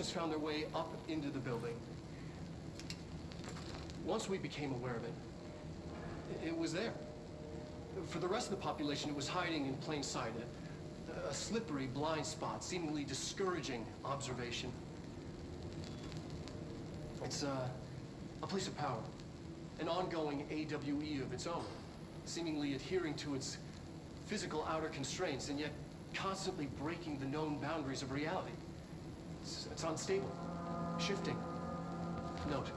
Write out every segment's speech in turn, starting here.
apparitions found their way up into the building. Once we became aware of it, it was there. For the rest of the population, it was hiding in plain sight. A slippery blind spot, seemingly discouraging observation. It's a place of power, an ongoing AWE of its own, seemingly adhering to its physical outer constraints and yet constantly breaking the known boundaries of reality. It's unstable, shifting. Note,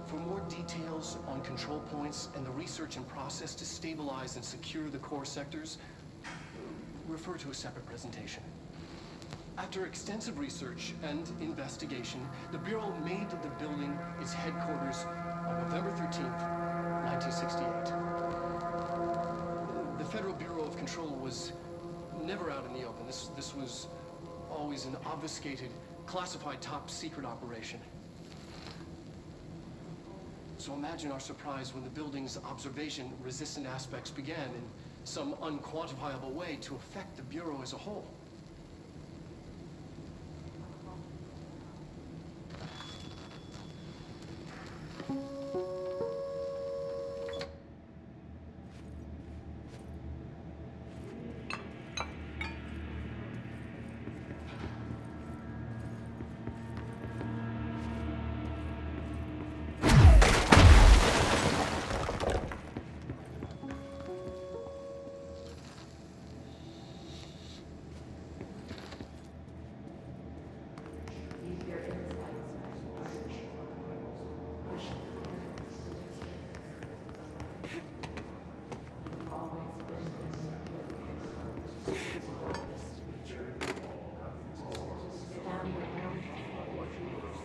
for more details on control points and the research and process to stabilize and secure the core sectors, refer to a separate presentation. After extensive research and investigation, the Bureau made the building its headquarters on November 13th, 1968. The Federal Bureau of Control was never out in the open. This was always an obfuscated, classified top-secret operation. So imagine our surprise when the building's observation-resistant aspects began in some unquantifiable way to affect the Bureau as a whole.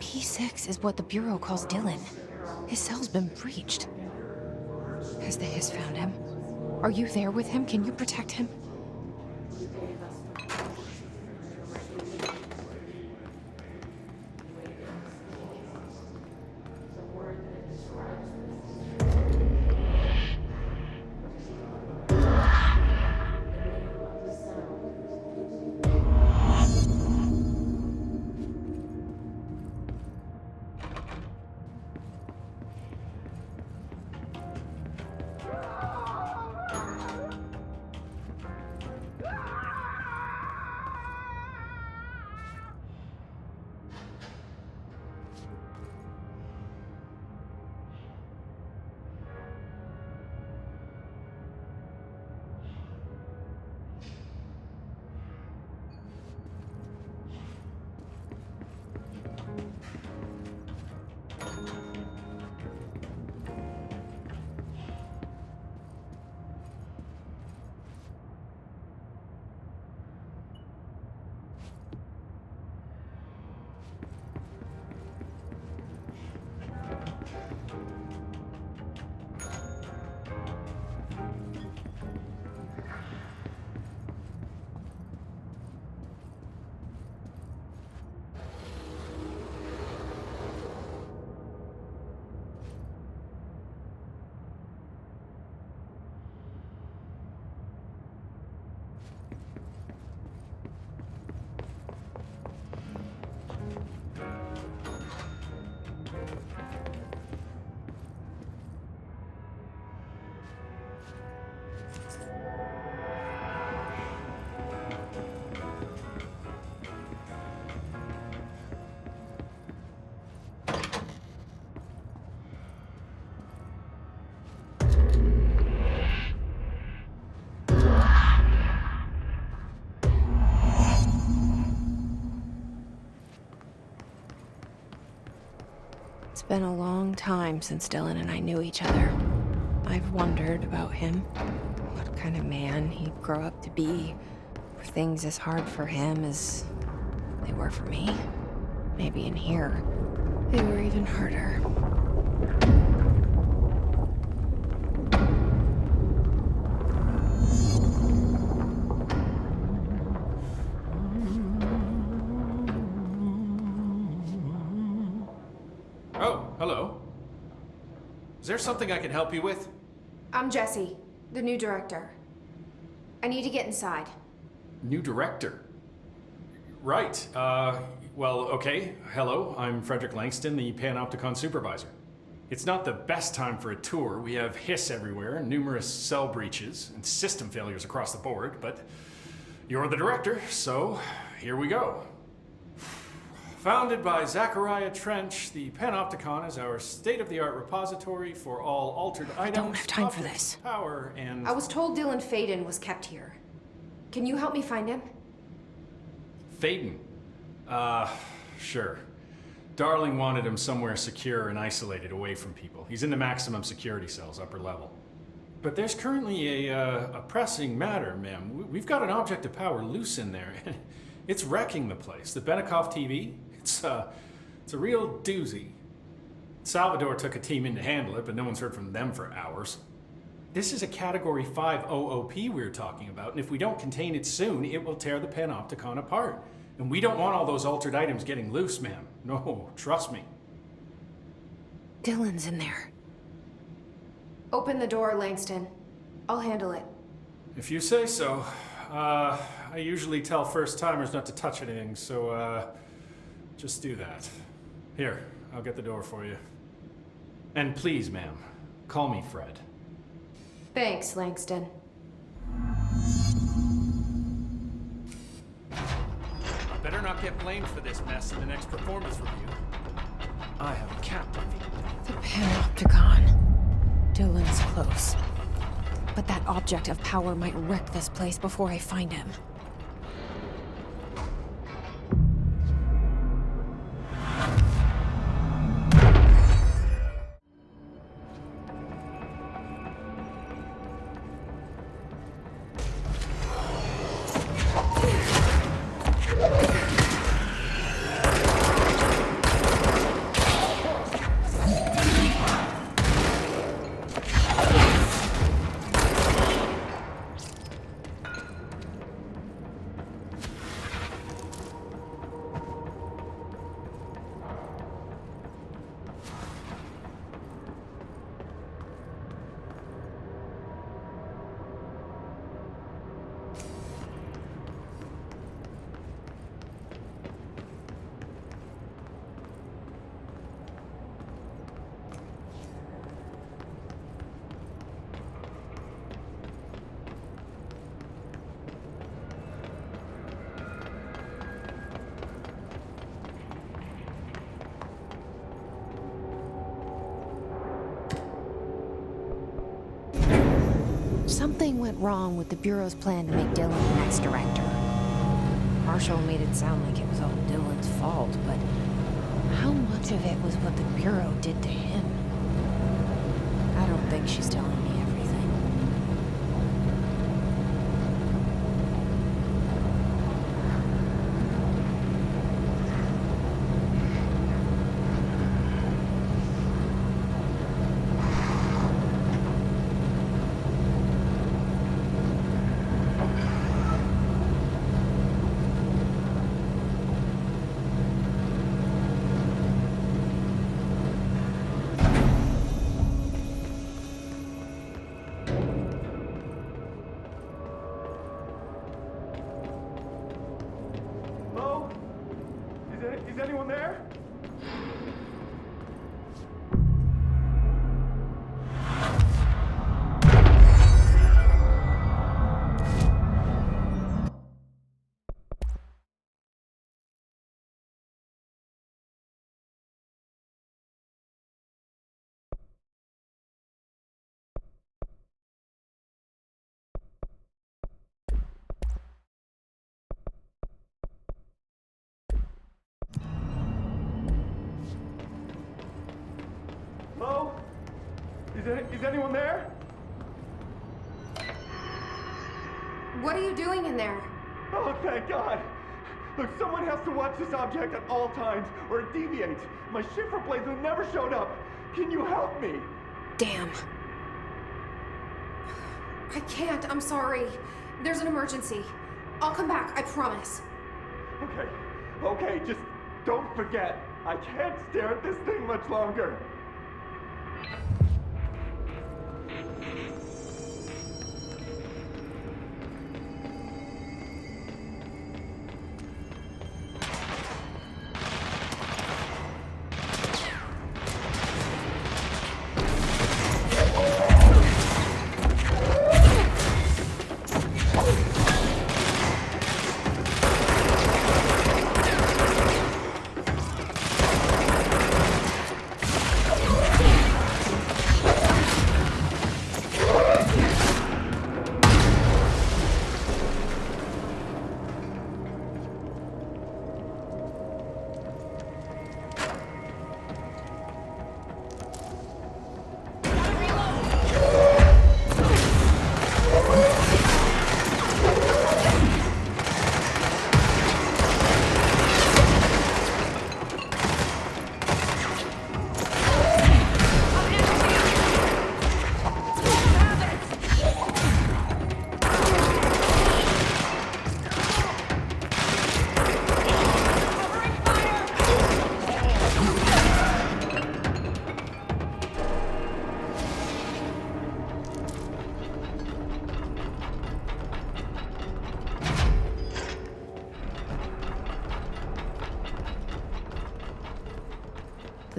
P6 is what the Bureau calls Dylan. His cell's been breached. Has the Hiss found him? Are you there with him? Can you protect him? It's been a long time since Dylan and I knew each other. I've wondered about him, what kind of man he'd grow up to be. Were things as hard for him as they were for me? Maybe in here, they were even harder. Oh, hello. Is there something I can help you with? I'm Jesse, the new director. I need to get inside. New director? Right, Well, okay. Hello, I'm Frederick Langston, the Panopticon Supervisor. It's not the best time for a tour. We have hiss everywhere, numerous cell breaches, and system failures across the board, but you're the director, so here we go. Founded by Zachariah Trench, the Panopticon is our state-of-the-art repository for all altered items. I don't have time for objects, this. Power and... I was told Dylan Faden was kept here. Can you help me find him? Faden? Sure. Darling wanted him somewhere secure and isolated away from people. He's in the maximum security cells, upper level. But there's currently a pressing matter, ma'am. We've got an object of power loose in there. It's wrecking the place. The Benikoff TV, it's a real doozy. Salvador took a team in to handle it, but no one's heard from them for hours. This is a Category 5 OOP we're talking about, and if we don't contain it soon, it will tear the Panopticon apart. And we don't want all those altered items getting loose, ma'am. No, trust me. Dylan's in there. Open the door, Langston. I'll handle it. If you say so. I usually tell first-timers not to touch anything, so, just do that. Here, I'll get the door for you. And please, ma'am, call me Fred. Thanks, Langston. Better not get blamed for this mess in the next performance review. I have a cat to feed. The Panopticon. Dylan's close. But that object of power might wreck this place before I find him. Something went wrong with the Bureau's plan to make Dylan the next director. Marshall made it sound like it was all Dylan's fault, but how much of it was what the Bureau did to him? I don't think she's telling me everything. Is anyone there? Hello? Is anyone there? What are you doing in there? Oh, thank God! Look, someone has to watch this object at all times, or it deviates. My shift replacement never showed up. Can you help me? Damn. I can't, I'm sorry. There's an emergency. I'll come back, I promise. Okay, just don't forget. I can't stare at this thing much longer.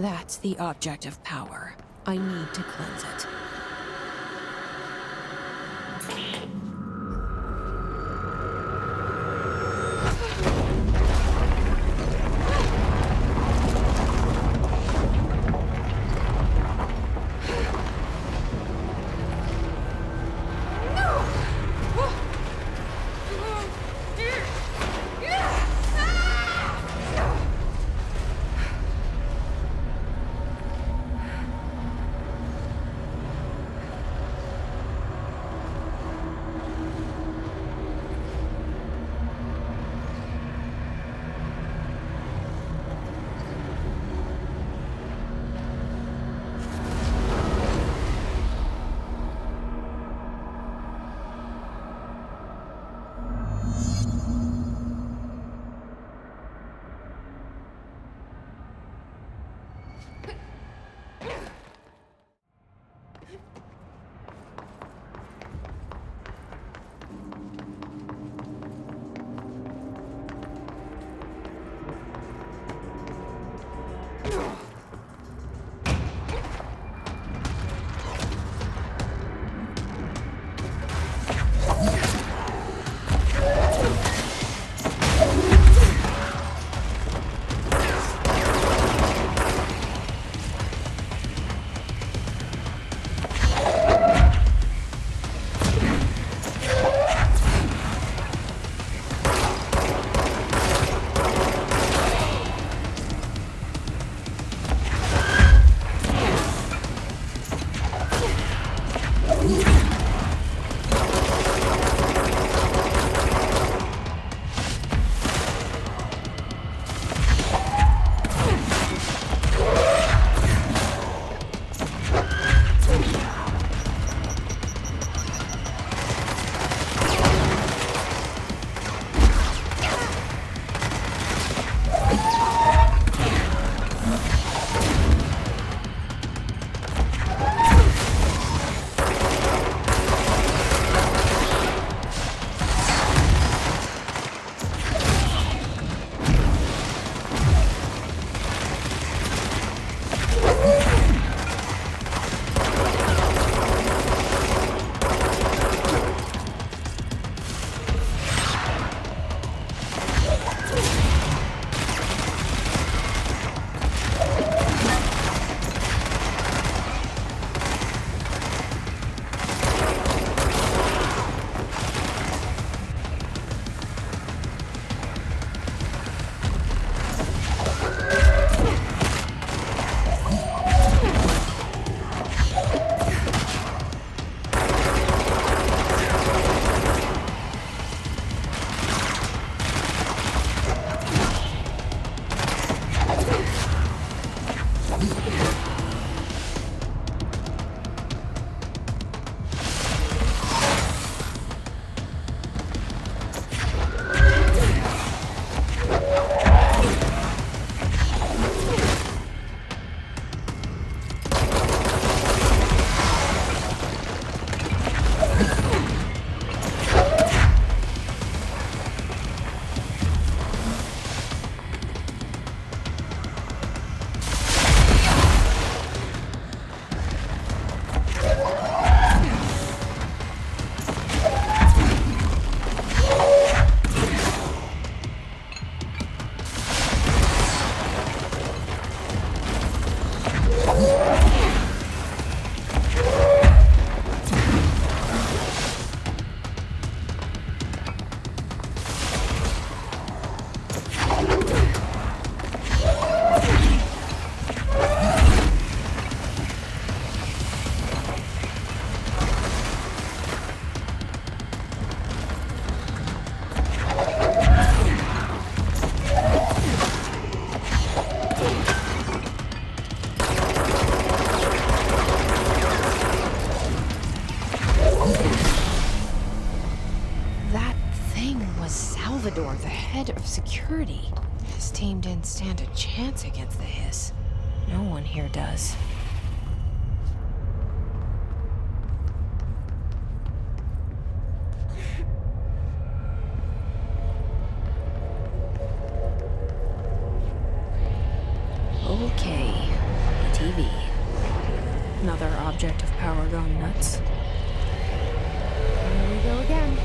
That's the object of power. I need to cleanse it. Security. His team didn't stand a chance against the Hiss. No one here does. Okay, notes. Here we go again.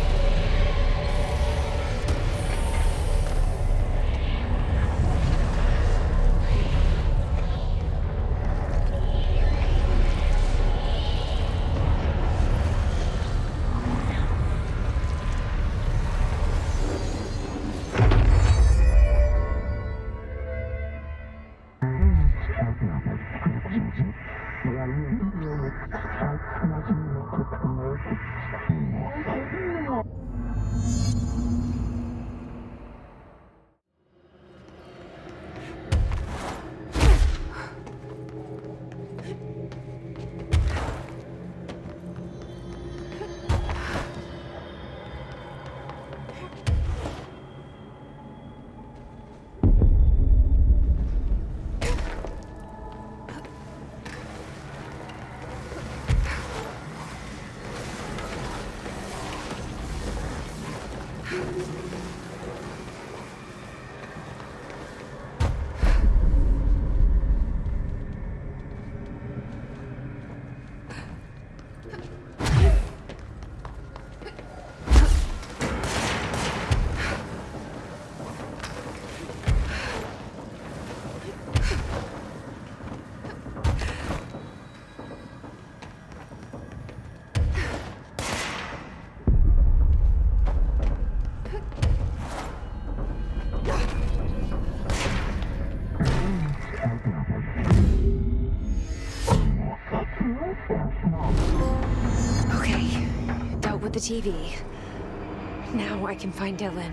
Okay, dealt with the TV. Now I can find Dylan.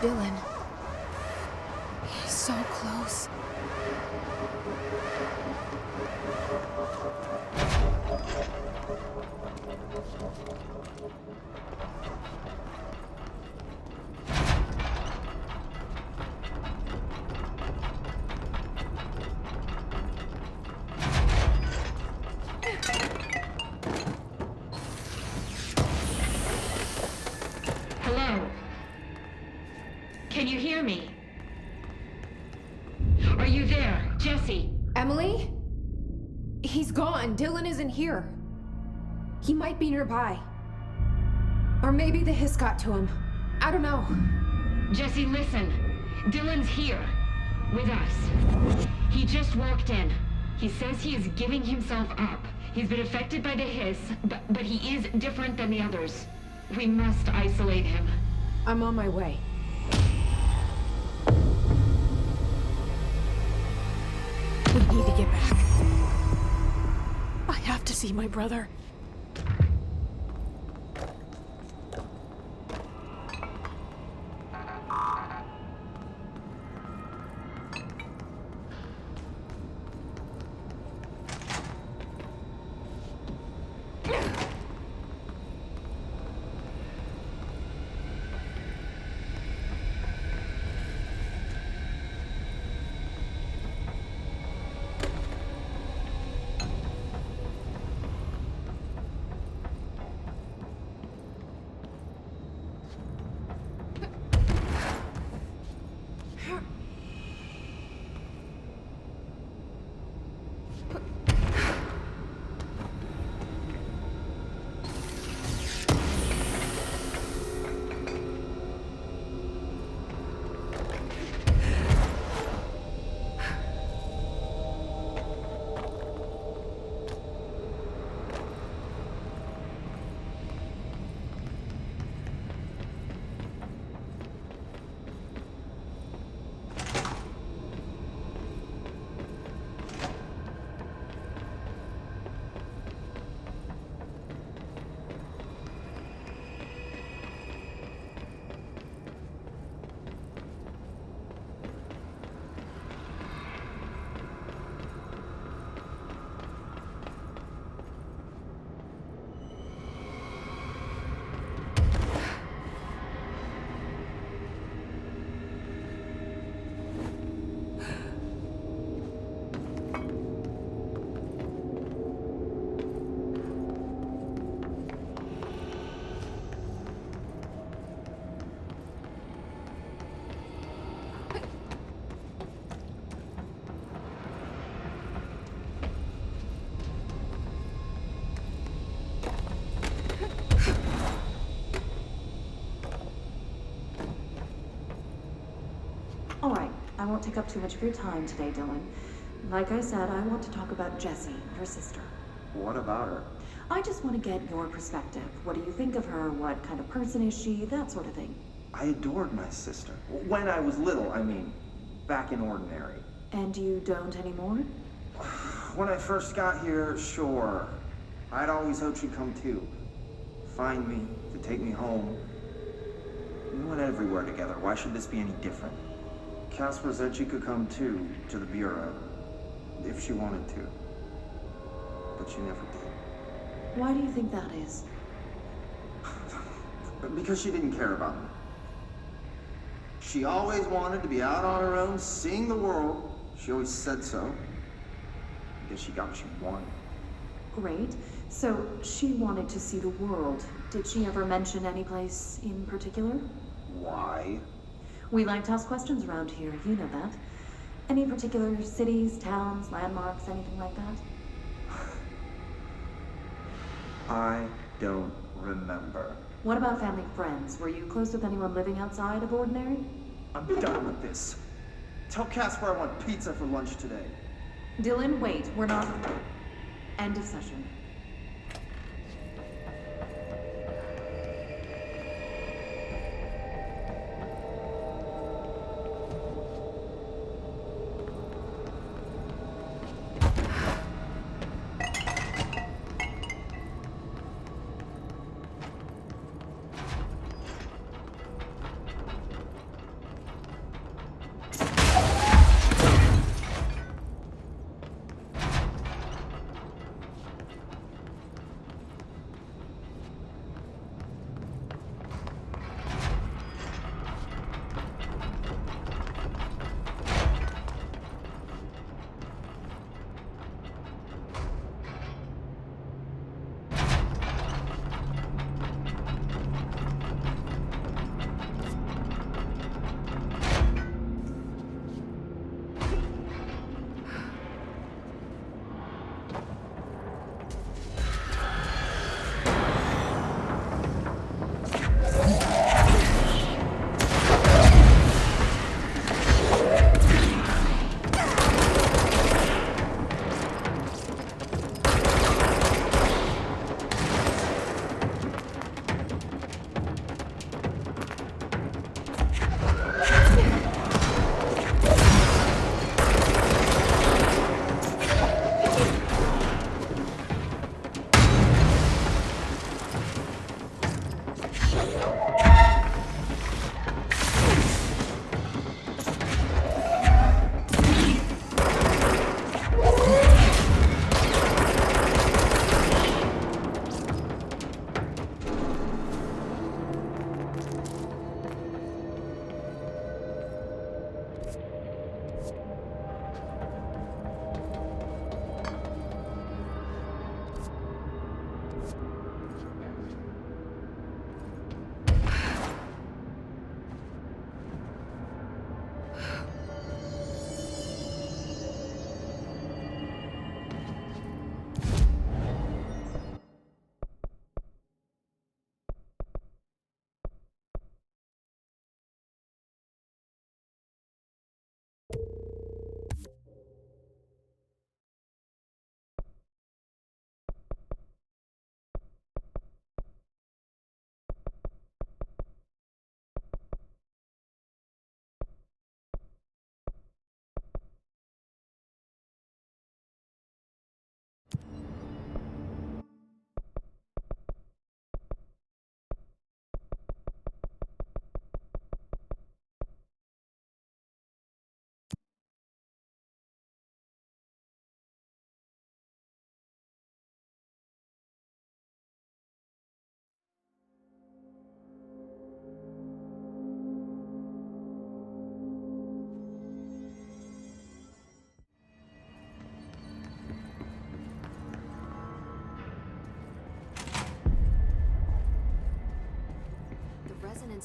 Dylan. He's so close. Hello? Can you hear me? Are you there, Jesse? Emily? He's gone. Dylan isn't here. He might be nearby. Or maybe the hiss got to him. I don't know. Jesse, listen. Dylan's here. With us. He just walked in. He says he is giving himself up. He's been affected by the hiss, but he is different than the others. We must isolate him. I'm on my way. We need to get back. I have to see my brother. All right, I won't take up too much of your time today, Dylan. Like I said, I want to talk about Jessie, your sister. What about her? I just want to get your perspective. What do you think of her? What kind of person is she? That sort of thing. I adored my sister. When I was little, I mean. Back in Ordinary. And you don't anymore? When I first got here, sure. I'd always hoped she'd come too. Find me, to take me home. We went everywhere together. Why should this be any different? Casper said she could come too, to the Bureau. If she wanted to. But she never did. Why do you think that is? Because she didn't care about me. She always wanted to be out on her own, seeing the world. She always said so. I guess she got what she wanted. Great. So she wanted to see the world. Did she ever mention any place in particular? Why? We like to ask questions around here, you know that. Any particular cities, towns, landmarks, anything like that? I don't remember. What about family and friends? Were you close with anyone living outside of Ordinary? I'm done with this. Tell Casper I want pizza for lunch today. Dylan, wait, we're not... End of session.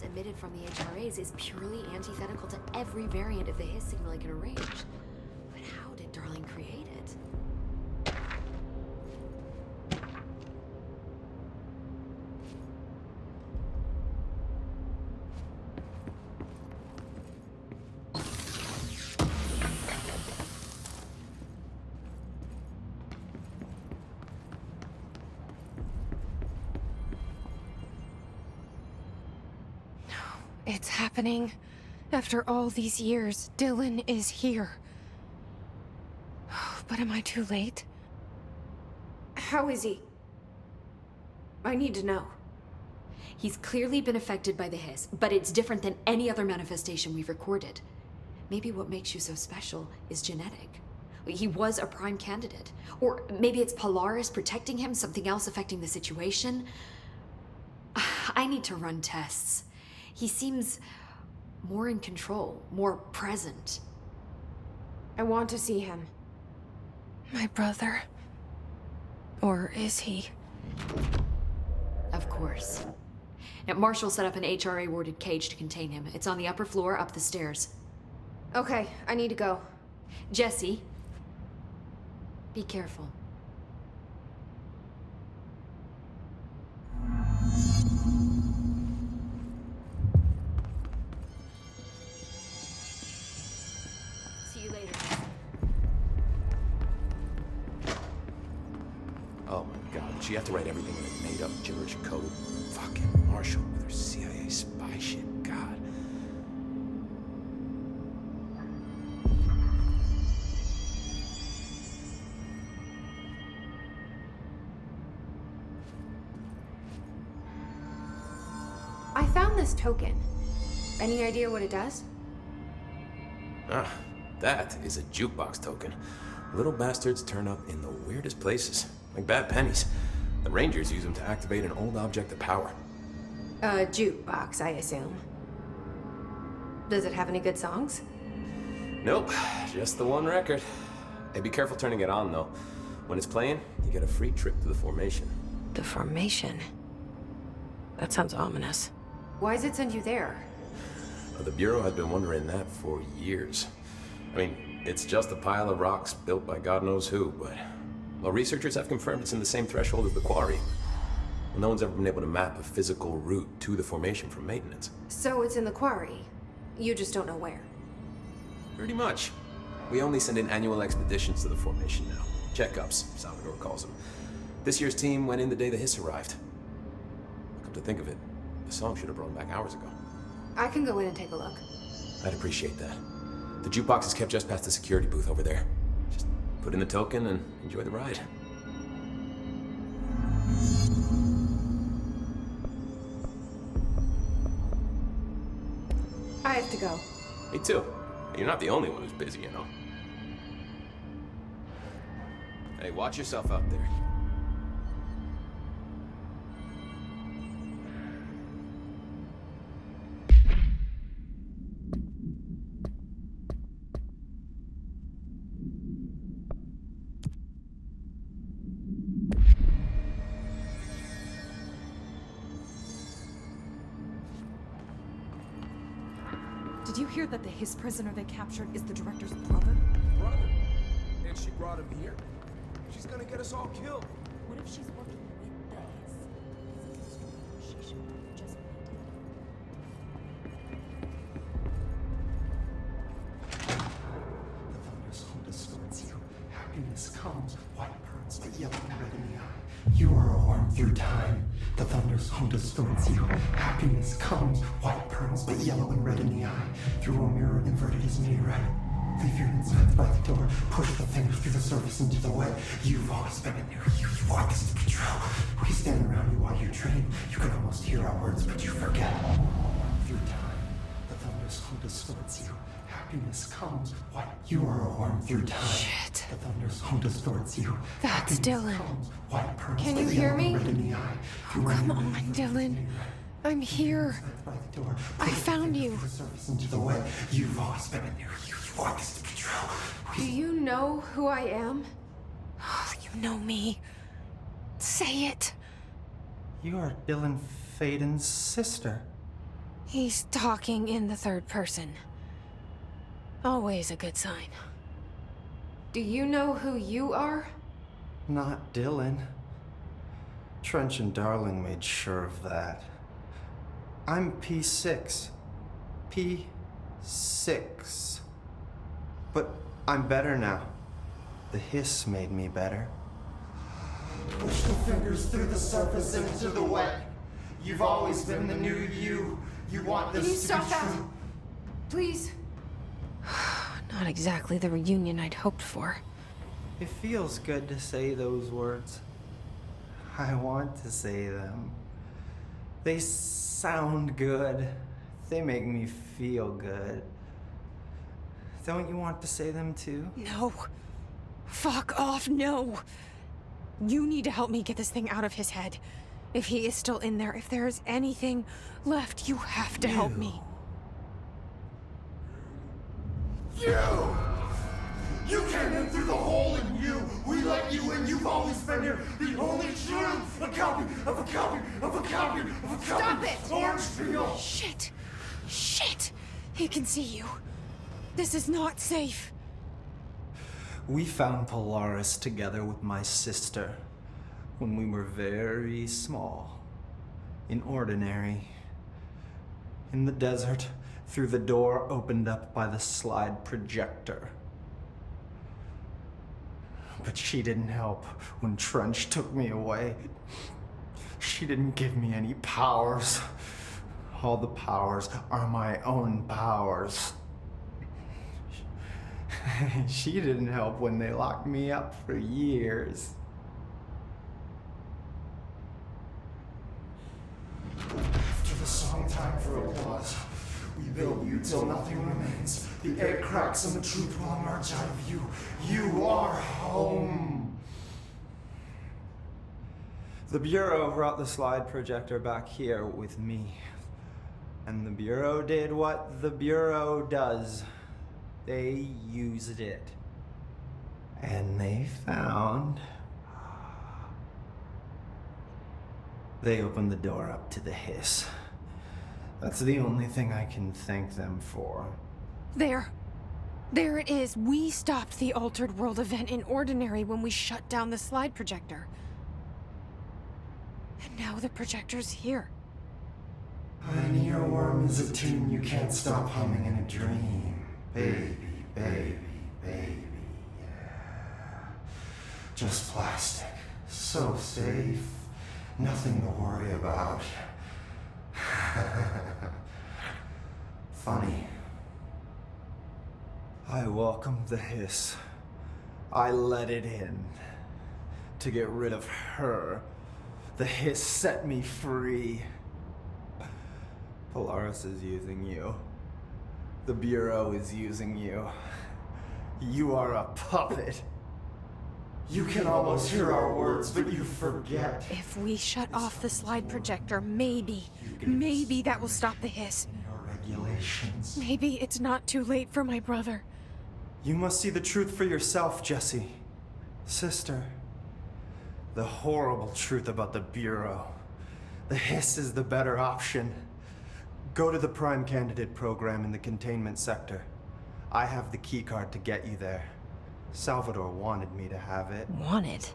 that's emitted from the HRAs is purely antithetical to every variant of the Hiss signal I can arrange. But how did Darling create it? It's happening. After all these years, Dylan is here. But am I too late? How is he? I need to know. He's clearly been affected by the Hiss, but it's different than any other manifestation we've recorded. Maybe what makes you so special is genetic. He was a prime candidate. Or maybe it's Polaris protecting him, something else affecting the situation. I need to run tests. He seems more in control, more present. I want to see him. My brother? Or is he? Of course. Now, Marshall set up an HRA-warded cage to contain him. It's on the upper floor, up the stairs. Okay, I need to go. Jesse, be careful. See you later. Oh my god, did she have to write everything in a made-up gibberish code? Fucking Marshall with her CIA spy shit, god. I found this token. Any idea what it does? Ah, that is a jukebox token. Little bastards turn up in the weirdest places, like bad pennies. The Rangers use them to activate an old object of power. A jukebox, I assume. Does it have any good songs? Nope, just the one record. Hey, be careful turning it on, though. When it's playing, you get a free trip to the formation. The formation? That sounds ominous. Why does it send you there? The Bureau has been wondering that for years. I mean, it's just a pile of rocks built by God knows who, but... well, researchers have confirmed it's in the same threshold as the quarry. Well, no one's ever been able to map a physical route to the formation from maintenance. So it's in the quarry. You just don't know where. Pretty much. We only send in annual expeditions to the formation now. Checkups, Salvador calls them. This year's team went in the day the Hiss arrived. Come to think of it, the song should have brought them back hours ago. I can go in and take a look. I'd appreciate that. The jukebox is kept just past the security booth over there. Just put in the token and enjoy the ride. I have to go. Me too. You're not the only one who's busy, you know. Hey, watch yourself out there. Did you hear that the Hiss prisoner they captured is the director's brother? Brother? And she brought him here? She's gonna get us all killed. What if she's working with the Hiss? She should have just waited. The thunderstorm distorts you. Happiness comes, white burns, the yellow and red in the eye. You are a worm through time. The thunderstorm distorts you. Happiness comes, white burns, but yellow and red in the eye. Through a mirror inverted as me right. Leave your insides by the door. Push the fingers through the surface into the wet. You've always been in there. You want this to be true. We stand around you while you dream. You can almost hear our words, but you forget. Through time, the thunderstorm distorts you. Happiness comes, white. You are a worm through time. Shit. The thunderstorm distorts you. That's Dylan. Can you hear me? Oh, come on, Dylan. I'm here. I found you. You've always been in there. You want this to be true. Do you know who I am? Oh, you know me. Say it. You are Dylan Faden's sister. He's talking in the third person. Always a good sign. Do you know who you are? Not Dylan. Trench and Darling made sure of that. I'm P6. P6. But I'm better now. The hiss made me better. Push the fingers through the surface into the wet. You've always been the new you. You want this Can you to stop be that? true. Please. Not exactly the reunion I'd hoped for. It feels good to say those words. I want to say them. They sound good. They make me feel good. Don't you want to say them too? No. Fuck off, no. You need to help me get this thing out of his head. If he is still in there, if there is anything left, you have to help me. You! You came in through the hole in you! We let you in, you've always been here! The only truth! A copy of a copy of a copy of a copy! Stop it! Orange peel! Shit! Shit! He can see you. This is not safe. We found Polaris together with my sister when we were very small. In Ordinary. In the desert, through the door opened up by the slide projector. But she didn't help when Trench took me away. She didn't give me any powers. All the powers are my own powers. She didn't help when they locked me up for years. After the song Time for Applause, we build you till nothing remains. The egg cracks and the truth will emerge out of you. You are home. The Bureau brought the slide projector back here with me. And the Bureau did what the Bureau does. They used it. And they found... They opened the door up to the hiss. That's the only thing I can thank them for. There. There it is. We stopped the Altered World event in Ordinary when we shut down the slide projector. And now the projector's here. Pioneer Worm is a tune you can't stop humming in a dream. Baby, baby, baby, yeah. Just plastic. So safe. Nothing to worry about. Funny. I welcomed the hiss. I let it in. To get rid of her. The hiss set me free. Polaris is using you. The Bureau is using you. You are a puppet. You can almost hear our words, but you forget. If we shut off the slide projector, maybe that will stop the hiss. Your regulations. Maybe it's not too late for my brother. You must see the truth for yourself, Jesse. Sister. The horrible truth about the Bureau. The hiss is the better option. Go to the Prime Candidate program in the containment sector. I have the keycard to get you there. Salvador wanted me to have it. Wanted?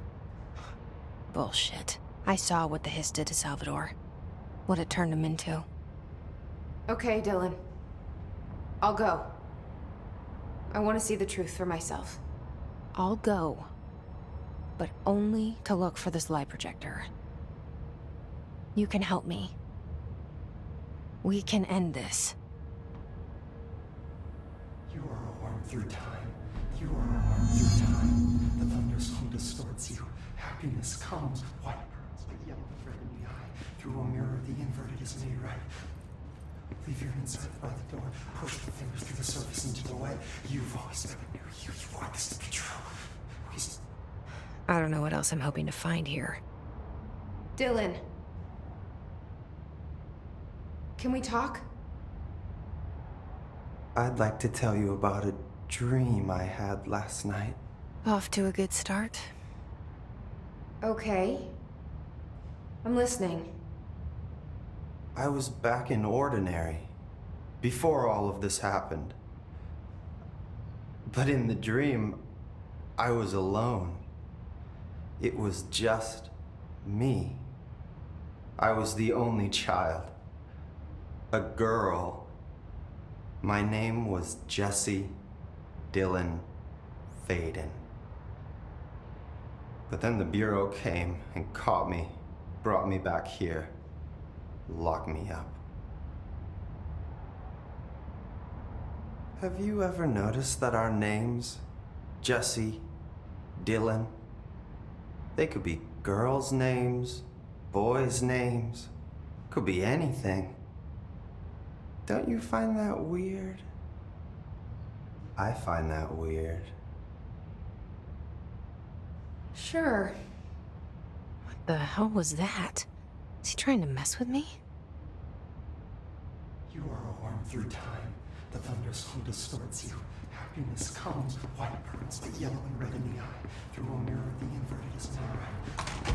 Bullshit. I saw what the hiss did to Salvador. What it turned him into. Okay, Dylan. I'll go. I want to see the truth for myself. I'll go. But only to look for the slide projector. You can help me. We can end this. You are a worm through time. You are a worm through time. The thunderstorm distorts you. Happiness comes. White pearls with yellow thread in the eye. Through a mirror, the inverted is made right. Leave your inside by the door. Push the fingers through the surface into the wet. You've always been a new you. You want this to be true. I don't know what else I'm hoping to find here. Dylan. Can we talk? I'd like to tell you about a dream I had last night. Off to a good start. Okay. I'm listening. I was back in Ordinary before all of this happened. But in the dream, I was alone. It was just me. I was the only child. A girl. My name was Jesse Dylan Faden. But then the Bureau came and caught me, brought me back here, locked me up. Have you ever noticed that our names, Jesse, Dylan, they could be girls' names, boys' names, could be anything. Don't you find that weird? I find that weird. Sure. What the hell was that? Is he trying to mess with me? You are a worm through time. The thunderstorm distorts you. Happiness comes, white burns, but yellow and red in the eye. Through a mirror, the inverted is more right.